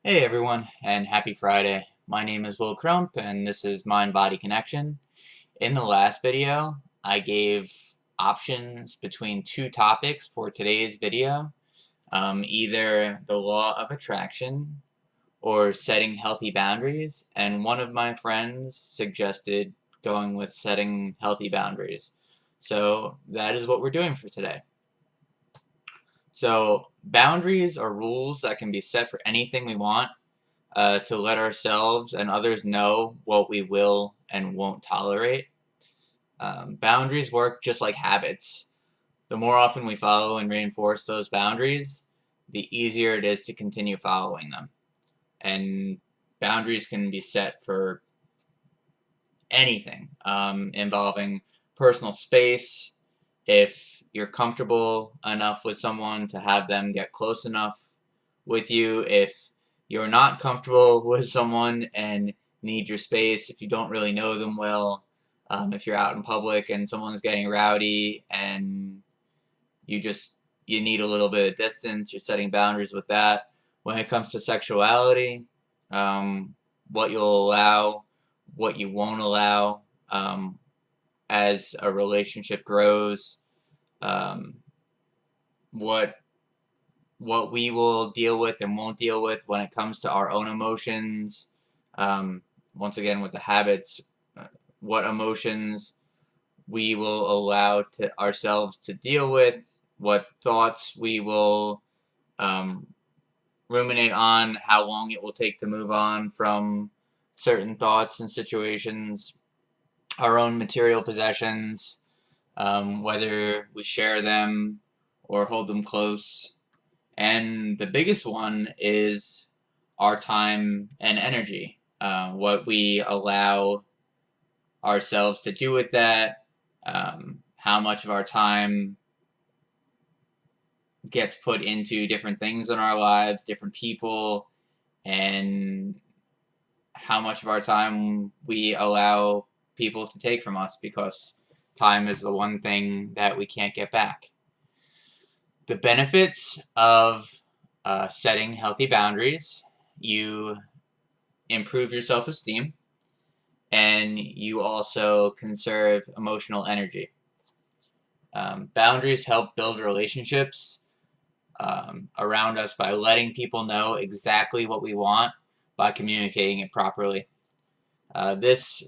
Hey everyone, and happy Friday. My name is Crump, and this is Mind-Body Connection. In the last video, I gave options between two topics for today's video, either the law of attraction or setting healthy boundaries, and one of my friends suggested going with setting healthy boundaries. So that is what we're doing for today. So boundaries are rules that can be set for anything we want to let ourselves and others know what we will and won't tolerate. Boundaries work just like habits. The more often we follow and reinforce those boundaries, the easier it is to continue following them. And boundaries can be set for anything involving personal space. If you're comfortable enough with someone to have them get close enough with you, if you're not comfortable with someone and need your space, if you don't really know them well, if you're out in public and someone's getting rowdy and you need a little bit of distance, you're setting boundaries with that. When it comes to sexuality, what you'll allow, what you won't allow, as a relationship grows, um, what we will deal with and won't deal with when it comes to our own emotions. Once again, with the habits, what emotions we will allow to ourselves to deal with, what thoughts we will ruminate on, how long it will take to move on from certain thoughts and situations, our own material possessions, whether we share them or hold them close. And the biggest one is our time and energy, what we allow ourselves to do with that, how much of our time gets put into different things in our lives, different people, and how much of our time we allow people to take from us, because time is the one thing that we can't get back. The benefits of setting healthy boundaries: you improve your self-esteem, and you also conserve emotional energy. Boundaries help build relationships around us by letting people know exactly what we want by communicating it properly. This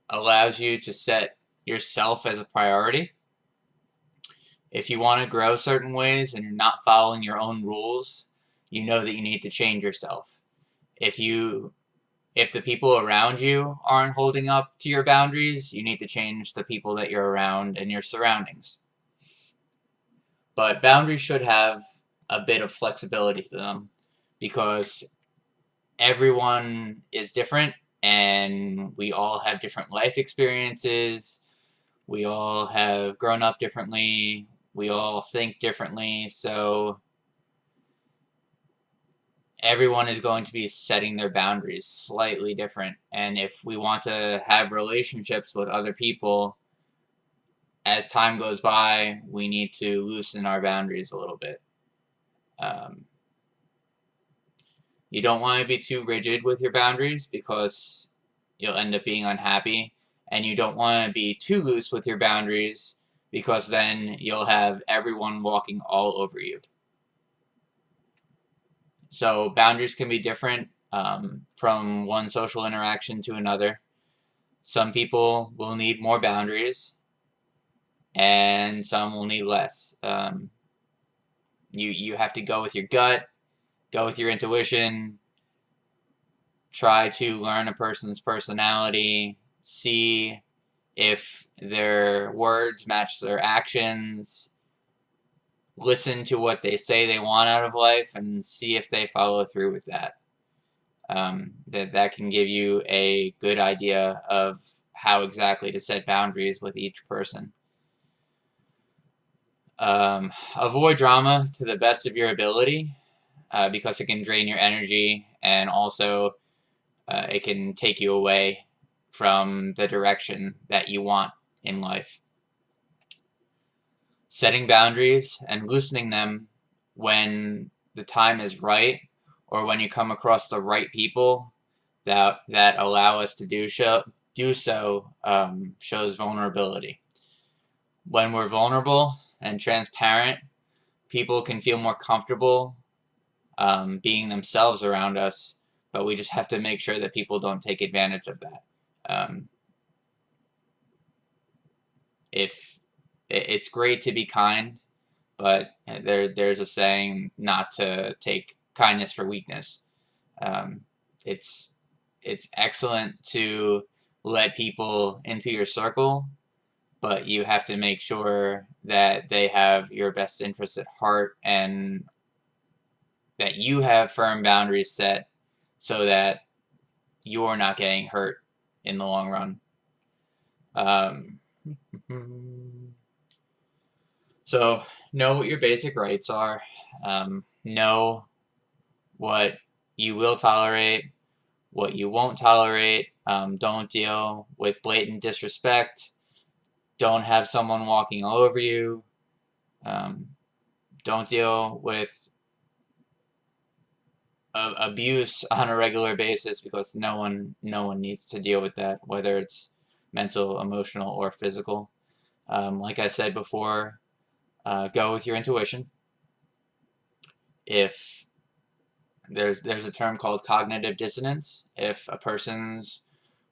allows you to set yourself as a priority. If you want to grow certain ways and you're not following your own rules, you know that you need to change yourself. If the people around you aren't holding up to your boundaries, you need to change the people that you're around and your surroundings. But boundaries should have a bit of flexibility to them, because everyone is different and we all have different life experiences. We all have grown up differently. We all think differently. So everyone is going to be setting their boundaries slightly different. And if we want to have relationships with other people, as time goes by, we need to loosen our boundaries a little bit. You don't want to be too rigid with your boundaries, because you'll end up being unhappy. And you don't want to be too loose with your boundaries, because then you'll have everyone walking all over you. So boundaries can be different from one social interaction to another. Some people will need more boundaries, and some will need less. You have to go with your gut, go with your intuition, try to learn a person's personality, see if their words match their actions, listen to what they say they want out of life, and see if they follow through with that. That can give you a good idea of how exactly to set boundaries with each person. Avoid drama to the best of your ability, because it can drain your energy, and also it can take you away from the direction that you want in life. Setting boundaries and loosening them when the time is right, or when you come across the right people that allow us to do so, shows vulnerability. When we're vulnerable and transparent, people can feel more comfortable being themselves around us, but we just have to make sure that people don't take advantage of that. If it's great to be kind, but there's a saying not to take kindness for weakness. It's excellent to let people into your circle, but you have to make sure that they have your best interests at heart and that you have firm boundaries set so that you're not getting hurt in the long run. So know what your basic rights are. Know what you will tolerate, what you won't tolerate. Don't deal with blatant disrespect. Don't have someone walking all over you. Don't deal with abuse on a regular basis, because no one needs to deal with that, whether it's mental, emotional, or physical. Like I said before, go with your intuition. If there's a term called cognitive dissonance, if a person's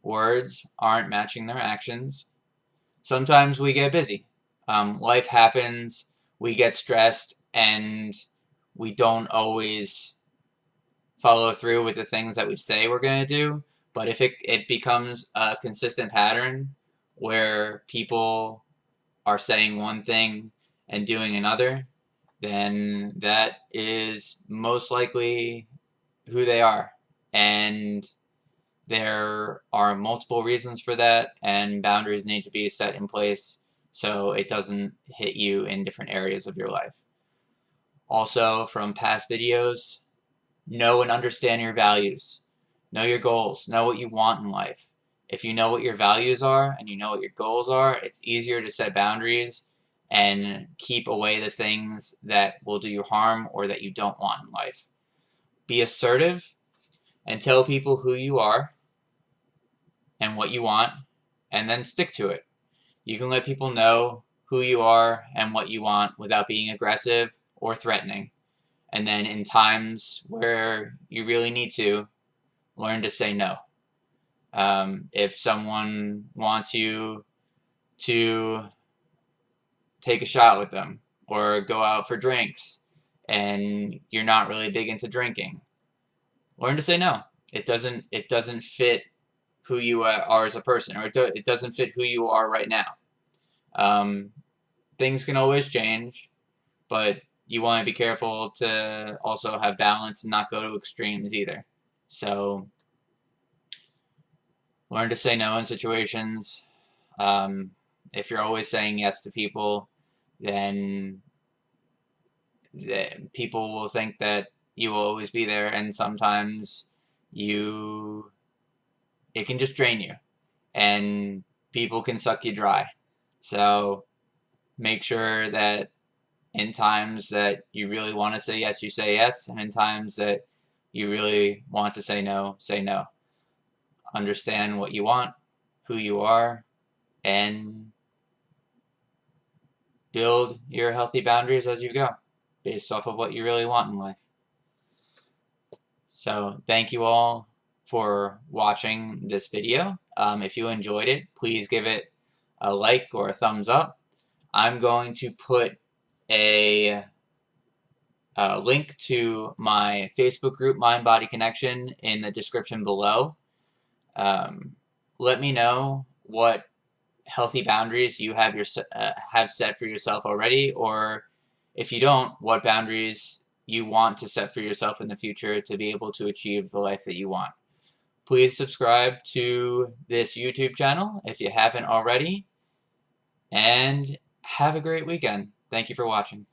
words aren't matching their actions, sometimes we get busy. Life happens, we get stressed, and we don't always follow through with the things that we say we're going to do. But if it becomes a consistent pattern where people are saying one thing and doing another, then that is most likely who they are. And there are multiple reasons for that, and boundaries need to be set in place so it doesn't hit you in different areas of your life. Also, from past videos, know and understand your values. Know your goals. Know what you want in life. If you know what your values are and you know what your goals are, it's easier to set boundaries and keep away the things that will do you harm or that you don't want in life. Be assertive and tell people who you are and what you want, and then stick to it. You can let people know who you are and what you want without being aggressive or threatening. And then in times where you really need to, learn to say no. If someone wants you to take a shot with them or go out for drinks and you're not really big into drinking, learn to say no. It doesn't fit who you are as a person, or it doesn't fit who you are right now. Things can always change, but you want to be careful to also have balance and not go to extremes either. So learn to say no in situations. If you're always saying yes to people, then people will think that you will always be there, and sometimes it can just drain you, and people can suck you dry. So make sure that in times that you really want to say yes, you say yes, and in times that you really want to say no, say no. Understand what you want, who you are, and build your healthy boundaries as you go, based off of what you really want in life. So thank you all for watching this video. If you enjoyed it, please give it a like or a thumbs up. I'm going to put a link to my Facebook group, Mind Body Connection, in the description below. Let me know what healthy boundaries you have set for yourself already, or if you don't, what boundaries you want to set for yourself in the future to be able to achieve the life that you want. Please subscribe to this YouTube channel if you haven't already, and have a great weekend. Thank you for watching.